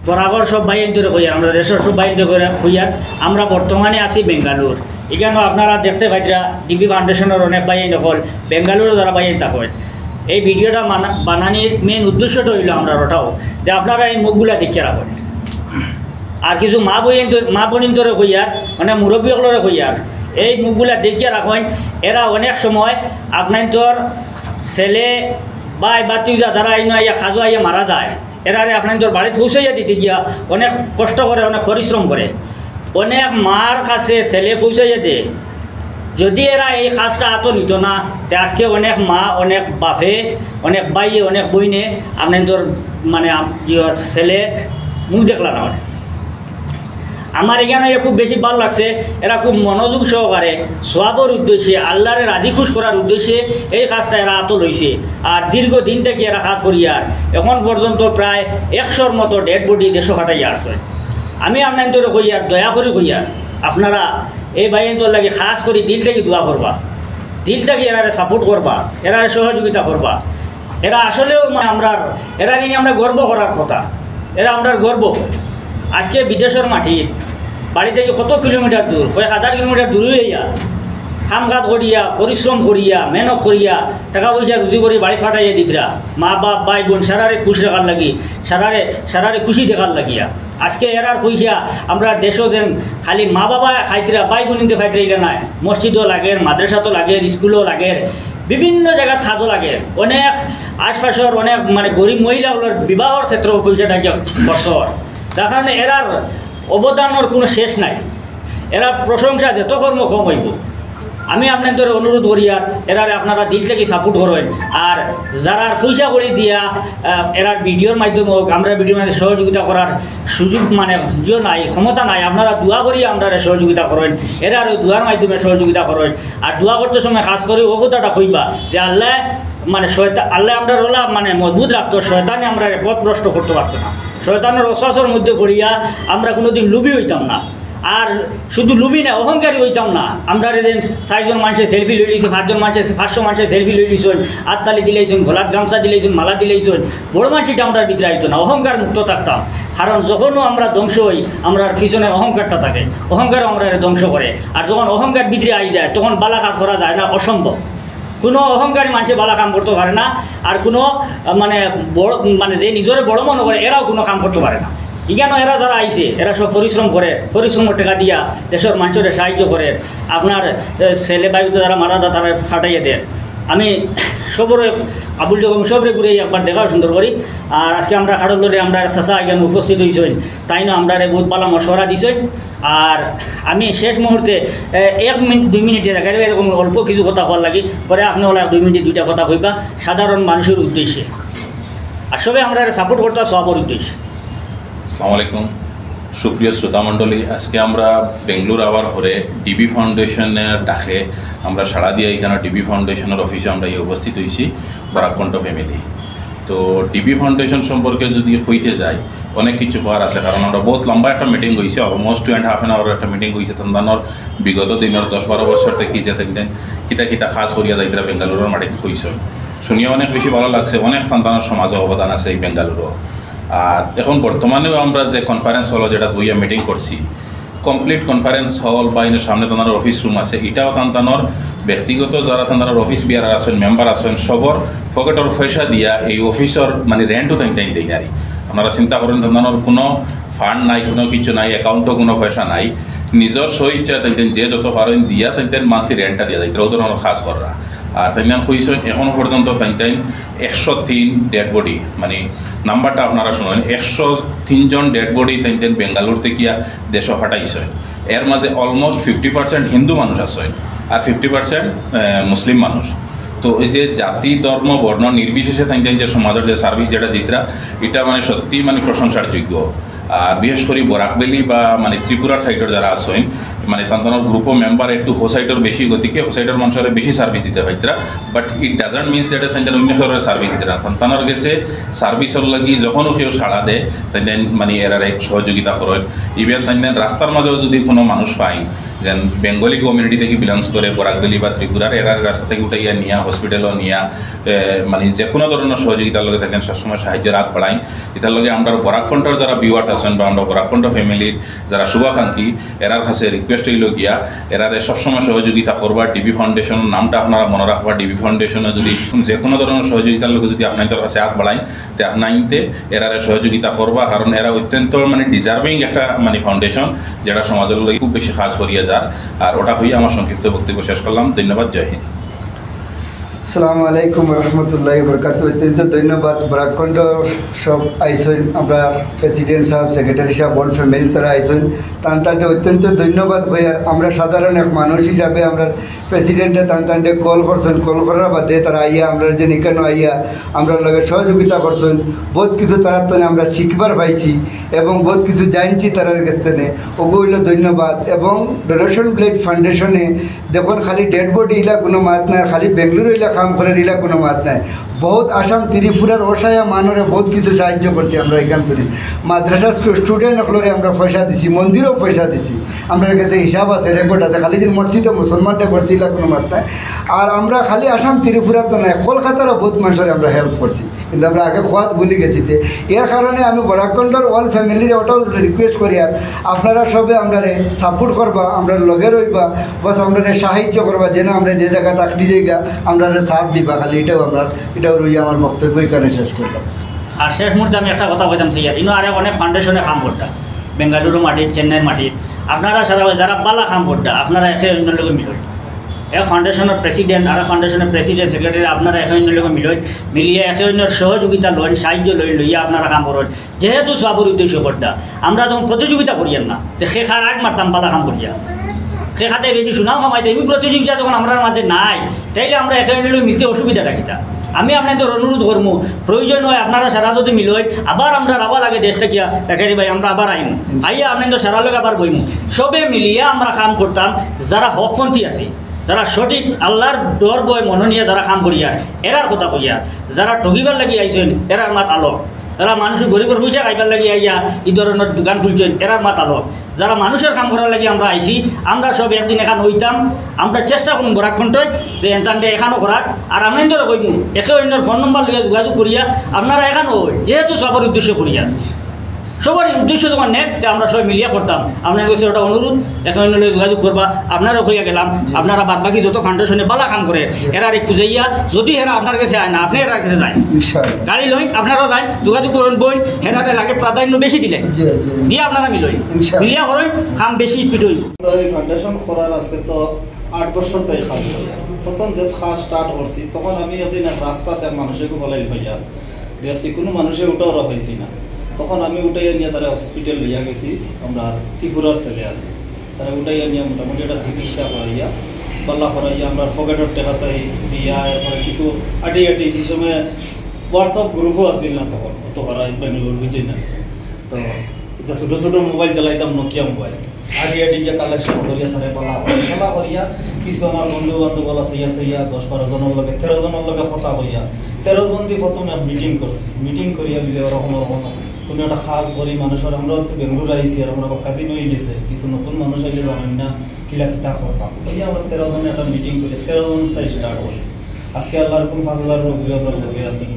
বরাবর সব ভাই এনজয় করি আমরা দেশের সব ভাই এনজয় করে হইয়ার আমরা বর্তমানে আছি বেঙ্গালুর এখানেও আপনারা দেখতে পাইতরা ডিবি ফাউন্ডেশনের অনেক ভাই নকল বেঙ্গালুরও যারা ভাই থাকেন এই ভিডিওটা বানানির মেন উদ্দেশ্যটা হইল আমরা ওটাও যে আপনারা এই মুখগুলা দেখিয়ে রাখেন আর কিছু মা বোনিন্তরে হইয়ার মানে মুরব্বীগুলোরে হইয়ার এই মুখগুলা দেখিয়ে রাখেন এরা অনেক সময় আপনার তোর ছেলে বা বাতিজা যারা আইয়া খাজো আইয়া মারা যায় এরারে আপনার তোর বাড়িতে পৌঁছাইয়া দিতে গিয়া অনেক কষ্ট করে অনেক পরিশ্রম করে অনেক মার কাছে ছেলে পৌঁছাইয়া দে যদি এরা এই কাজটা হাতও নিত না তে আজকে অনেক মা অনেক বাপে অনেক বাইয়ে অনেক বইনে আপনার তোর মানে ছেলে মুখ দেখলা না আমার এখানে খুব বেশি ভালো লাগছে এরা খুব মনোযোগ সহকারে সোয়াবর উদ্দেশ্যে আল্লাহরে রাজি খুশ করার উদ্দেশ্যে এই কাজটা এরা হাতও লইছে আর দীর্ঘদিন থেকে এরা কাজ করিয়ার এখন পর্যন্ত প্রায় 100-র মতো ডেড বডি দেশও কাটাইয়া আছে আমি আপনার তোর কইয়ার দয়া করে কইয়ার আপনারা এই বাইন তোর লাগে খাস করে দিল থেকে দোয়া করবা দিল থেকে এরারে সাপোর্ট করবা এরারে সহযোগিতা করবা এরা আসলেও এরা নিয়ে আমরা গর্ব করার কথা এরা আমরা গর্ব আজকে বিদেশের মাটির বাড়ি থেকে কত কিলোমিটার দূর কয়েক হাজার কিলোমিটার দূরে হইয়া কামকাজ করিয়া পরিশ্রম করিয়া মেহনত করিয়া টাকা পয়সা রুজি করে বাড়ি ফাটাইয়া দিতরা মা বাপ ভাই বোন সারারে খুশি রাখার লাগি সারারে খুশি দেখার লাগিয়া আজকে এরার পয়সা আমরা দেশও যেন খালি মা বাবা খাইতরা ভাই বোনিতে খাইতরা নাই মসজিদও লাগে মাদ্রাসাতো লাগে স্কুলও লাগে বিভিন্ন জায়গাত খাজও লাগে অনেক আশপাশের অনেক মানে গরিব মহিলাগুলোর বিবাহর ক্ষেত্রে পয়সাটাকে বছর যার কারণে এরার অবদানের কোনো শেষ নাই এরা প্রশংসা যত কর্ম কম হইব আমি আপনাদের অনুরোধ করি আর এরারে আপনারা দিল থেকে সাপোর্ট করেন আর যারা পয়সা করে দিয়া এরার ভিডিওর মাধ্যমে হোক আমরা ভিডিওর মাধ্যমে সহযোগিতা করার সুযোগ মানে নাই ক্ষমতা নাই আপনারা দোয়া করি আপনারা সহযোগিতা করেন এরার দোয়ার মাধ্যমে সহযোগিতা করেন আর দোয়া করতে সময় খাস করে ও কথাটা কইবা যে আল্লাহ মানে আল্লাহ আমরা ওলা মানে মজবুত রাখতো শয়তানে আমরা পথ ভ্রষ্ট করতে পারতো না শয়তানের অশ্বাসের মধ্যে পড়িয়া আমরা কোনোদিন লুবি হইতাম না আর শুধু লুবি না অহংকারী হইতাম না আমরা যেন 4জন মানুষের সেলফি লই লিছি 5জন মানুষের 500 মানুষের সেলফি লই লিছুন আততালি দিলেইছুন গোলাপ গামছা দিলেইছুন মালা দিলেইছুন বড় মানুষটা আমরা ভিতরে আইতো না অহংকার মুক্ত থাকতাম কারণ যখনও আমরা ধ্বংস হই আমরা পিছনে অহংকারটা থাকে অহংকার আমরা ধ্বংস করে আর যখন অহংকার ভিতরে আই যায় তখন বালা কাজ করা যায় না অসম্ভব কোনো অহংকারী মানুষে বালা কাম করতে পারে না আর কোনো মানে বড় মানে যে নিজরে বড় মনে করে এরাও কোনো কাম করতে পারে না এখানে এরা যারা আইছে এরা সব পরিশ্রম করে পরিশ্রমের টাকা দিয়া দেশের মানুষের সাহায্য করে আপনার ছেলে বায়ুতে যারা মারা যায় তারা ফাটাইয়ে দেন আমি সবরে আবুল জগম সবরে ঘুরে একবার দেখাও সুন্দর করি আর আজকে আমরা খাড়ল ধরে আমরা চাষা এখানে উপস্থিত হয়েছেন তাই না আমরা বহুত ভালো মশওয়ারা দিছেন আর আমি শেষ মুহূর্তে 1 মিনিট 2 মিনিটের আগে এরকম অল্প কিছু কথা করার লাগি পরে আপনি ওলা 2 মিনিটে 2টা কথা কইবা সাধারণ মানুষের উদ্দেশ্যে আর সবে আমরা সাপোর্ট করতে সবার উদ্দেশ্যে। আসসালামু আলাইকুম সুপ্রিয় শ্রোতামণ্ডলী আজকে আমরা বেঙ্গলোর আওয়ার পরে ডিবি ফাউন্ডেশনের ডাকে আমরা সাড়া দিয়ে এখানে ডিবি ফাউন্ডেশনের অফিসে আমরা উপস্থিত হয়েছি বরাককণ্ঠ ফ্যামিলি। তো ডিবি ফাউন্ডেশন সম্পর্কে যদি হইতে যাই অনেক কিছু হওয়ার আছে কারণ আমরা বহুত লম্বা একটা মিটিং হয়েছে অলমোস্ট 2.5 আওয়ার একটা মিটিং হয়েছে তন্দানোর বিগত দিনের 10-12 বছর থেকে যে থাকতেন কিতা খাস করিয়া যাইতরা বেঙ্গালুরুর মাটিতে হয়েছে শুনিয়ে অনেক বেশি ভালো লাগছে অনেক তন্দানোর সমাজে অবদান আছে এই বেঙ্গালুরু। আর এখন বর্তমানেও আমরা যে কনফারেন্স হল যেটা বইয়া মিটিং করছি কমপ্লিট কনফারেন্স হল বা এর সামনে তাঁর অফিস রুম আছে এটাও তাঁর ব্যক্তিগত যারা তাঁর অফিস বিয়ার আছেন মেম্বার আছেন সবর পকেটর পয়সা দিয়া এই অফিসর মানে রেন্টও তাই দেই নারী আপনারা চিন্তা করেন তাঁর কোনো ফান্ড নাই কোনো কিছু নাই অ্যাকাউন্টও কোনো পয়সা নাই নিজের স্ব ইচ্ছা তাই যে যত পারেন দিয়া তাই মান্থলি রেন্টটা দিয়া যাইতে ওদের খাস করা আর তাই হয়েছেন এখনও পর্যন্ত তাই 103 ডেড বডি মানে নাম্বারটা আপনারা শুনেন 103 জন ডেড বডি তাই বেঙ্গালুর থেকে দেশ ফাটাইছে এর মাঝে অলমোস্ট 50% হিন্দু মানুষ আছে আর 50% মুসলিম মানুষ। তো এই যে জাতি ধর্ম বর্ণ নির্বিশেষে তাই যে সমাজের যে সার্ভিস যেটা জিতরা এটা মানে সত্যি মানে প্রশংসার যোগ্য। আর বিশেষ করে বরাকবেলি বা মানে ত্রিপুরার সাইডের যারা আছেন মানে তাঁর গ্রুপ অফ মেম্বার একটু হোসাইটের বেশি গতিকে হোসাইটের মানুষের বেশি সার্ভিস দিতে পাইতরা but it doesn't means that তাঁদের অন্য শহরের সার্ভিস দিতে না তাঁর গেছে সার্ভিসের লাগি যখনও কেউ সাড়া দেয় তাই মানে এরার এক সহযোগিতা করেন ইভেন তাই রাস্তার মাঝেও যদি কোনো মানুষ পাই যেন বেঙ্গলি কমিউনিটি থেকে বিলংস করে বরাকবেলি বা ত্রিপুরার এরার রাস্তা থেকে উঠাইয়া নিয়া হসপিটালও নিয়া মানে যে কোনো ধরনের সহযোগিতার লগে থাকেন সবসময় সাহায্যের হাত বাড়াইন। এটার লগে আমরা বরাককণ্ঠর যারা ভিউয়ার্স আছেন বা আমরা বরাককণ্ঠ ফ্যামিলির যারা শুভাকাঙ্ক্ষী এরার কাছে রিকোয়েস্ট হইল গিয়া এরারে সবসময় সহযোগিতা করবা। ডিবি ফাউন্ডেশনের নামটা আপনারা মনে রাখবা। ডিবি ফাউন্ডেশনে যদি যে কোনো ধরনের সহযোগিতার লোক যদি আপনাদের কাছে হাত বাড়ায় তে আপনাইতে এরারে সহযোগিতা করবা, কারণ এরা অত্যন্ত মানে ডিজার্ভিং একটা মানে ফাউন্ডেশন যেটা সমাজের লোক খুব বেশি কাজ করিয়া যার। আর ওটা হইয়া আমার সংক্ষিপ্ত বক্তব্য শেষ করলাম। ধন্যবাদ। জয় হিন্দ। আসসালামু আলাইকুম রহমতুল্লাহি বরকাত। অত্যন্ত ধন্যবাদ। বরাককণ্ঠ সব আইসেন, আমরা প্রেসিডেন্ট সাহেব, সেক্রেটারি সাহেব, ওল ফ্যামিলি তারা আইসেন, তান্তান্টে অত্যন্ত ধন্যবাদ হইয়ার। আমরা সাধারণ এক মানুষ হিসাবে আমরা প্রেসিডেন্টে তান্তান্টে কল করছেন, কল করার বাদে তারা আইয়া আমরা যে নিকানো আইয়া আমরা লগে সহযোগিতা করছেন। বহুত কিছু তারার তনে আমরা শিখবার পাইছি এবং বহুত কিছু জানছি তারার কাছ থেকে, ওগো হইল ধন্যবাদ। এবং ডোনেশন ব্লেড ফাউন্ডেশনে দেখুন খালি ডেড বডি ইলা কোনো মাত নাই, খালি বেঙ্গলুরু ইলা কাম করে ইলা কোনো মাত নাই। বহুত আসাম ত্রিপুরার অসহায় মানুষে বহুত কিছু সাহায্য করছি আমরা এখান থেকে। মাদ্রাসার স্টুডেন্ট সকলরে আমরা পয়সা দিছি, মন্দিরও পয়সা দিছি, আমরা কাছে হিসাব আছে, রেকর্ড আছে। খালি যে মসজিদে মুসলমানটা করছি ইলা কোনো মাত নাই। আর আমরা খালি আসাম ত্রিপুরা তো নাই, কলকাতারও বহুত মানুষের আমরা হেল্প করছি, কিন্তু আমরা আগে খোয়াত ভুলে গেছি। এর কারণে আমি বরাককণ্ঠর অল ফ্যামিলির ওটাও রিকোয়েস্ট করি আর আপনারা সবে আমরা সাপোর্ট করবা, আমরা লগে রইবা, বস আমরা সাহায্য করবা, যেন আমরা যে জায়গা থাকতে জায়গা আমরা সাথ দিবা। খালি এটাও রইয়া আমার বক্তব্য এখানে শেষ করলাম। আর শেষ মুহূর্তে আমি একটা কথা বলতাম সিয়ার ইনো আরে অনেক ফাউন্ডেশনে কাম করতা, বেঙ্গালুরু মাটির, চেন্নাইয়ের মাটির। আপনারা সারা যারা বালা কাম করতা আপনারা একে অন্যের লোক মিলই, এক ফাউন্ডেশনের প্রেসিডেন্ট আর ফাউন্ডেশনের প্রেসিডেন্ট সেক্রেটারি আপনারা একে অন্যের লোক মিলিয়ে একে অন্যের সহযোগিতা লইন, সাহায্য লইয়া আপনারা কাম করেন। যেহেতু সবার উদ্দেশ্য করতা আমরা যখন প্রতিযোগিতা করিয়েন না যে সে খার আগ মারতাম বালা কাম করিয়া, সে খাতে বেশি সুনাম কামাইতে এই প্রতিযোগিতা যখন আমরা মাঝে নাই, তাইলে আমরা একে অন্যের লোক মিলতে অসুবিধাটা কিতা। আমি আপনাদের অনুরোধ করবো, প্রয়োজন হয় আপনারা সারা যদি মিলই আবার আমরা আবার লাগে দেশটা কিয়া একেবারে ভাই আমরা আবার আইমু, আইয়া আপনাদের সারা লোক আবার বইমু, সবে মিলিয়ে আমরা কাম করতাম। যারা হকপন্থী আছে, যারা সঠিক আল্লাহর ডর বয় মন নিয়ে যারা কাম করিয়ার এরার কথা কইয়া, যারা ঠগিবার লাগি আইছেন এরার মাত আলোক, যারা মানুষের গরিবের পয়সা খাইবার লাগি আইয়া এই ধরনের দোকান খুলছেন এরার মাত আলোক, যারা মানুষের কাম করার লাগি আমরা আইছি, আমরা সব একদিন এখান হইতাম। আমরা চেষ্টা করুন বরাককণ্ঠে যে এনতানটা এখানও করার। আর আমি ধরে কইমু একে অন্যর ফোন নম্বর লিয়ে যোগাযোগ করিয়া আপনারা এখানও হই, যেহেতু সবার উদ্দেশ্য করিয়া সবার উদ্দেশ্য যখন নেক যে আমরা সবাই মিলিয়া করতাম। আপনার কাছে ওটা অনুরোধ, এখন যোগাযোগ করবা। আপনারাও হইয়া গেলাম, আপনারা বাদ বাকি যত ফাউন্ডেশনে বালা কাম করে এরার একটু যাইয়া, যদি এরা আপনার কাছে আয় না আপনি এরার কাছে যায় গাড়ি লইন, আপনারা যান যোগাযোগ করুন, বই হেরাদের আগে প্রাধান্য বেশি দিলেন দিয়ে আপনারা মিলই মিলিয়া করেন, কাম বেশি স্পিড হইব। ফাউন্ডেশন করার আজকে তো 8 বছর তাই কাজ করি। প্রথম যে কাজ স্টার্ট করছি তখন আমি এদিন রাস্তাতে মানুষকে বলাই ভাইয়া দেখছি কোনো মানুষের উঠাও হয়েছি না, তখন আমি উঠাইয়া নিয়ে তারা হসপিটাল লইয়া গেছি। আমরা ত্রিপুরার ছেলে আছে, তারা উঠাইয়া নিয়ে মোটামুটি একটা চিকিৎসা করাইয়া পাল্লা করাইয়া আমরা পকেটের টেকাতাই দিয়া, এরপরে কিছু আটি এই সময় হোয়াটসঅ্যাপ গ্রুপও আসছিল না তখন, অত করা বেঙ্গালুরু বুঝি না। তো এটা ছোটো ছোটো মোবাইল চালাইতাম, নোকিয়া মোবাইল, আটি গিয়ে কালেকশন করিয়া তারা পালা করিয়া কিছু আমার বন্ধু বান্ধব আছে 10-12 জনের লগে 13 জনের লগে কথা হইয়া 13 জন দিয়ে প্রথমে মিটিং করছি। মিটিং করিয়া মিলে ওরকম কোনো একটা খাস করি মানুষের, আমরা তো বেঙ্গলুরু আইসি আর আমরা কাদিন হয়ে গেছে, কিছু নতুন মানুষ আইলে জানেন না কিলা কিতা করতাম। ওই আমরা 13 জনে একটা মিটিং করি, 13 জন স্টার্ট করছি। আজকে আল্লাহর কোন 5000 লোক লগে আছেন।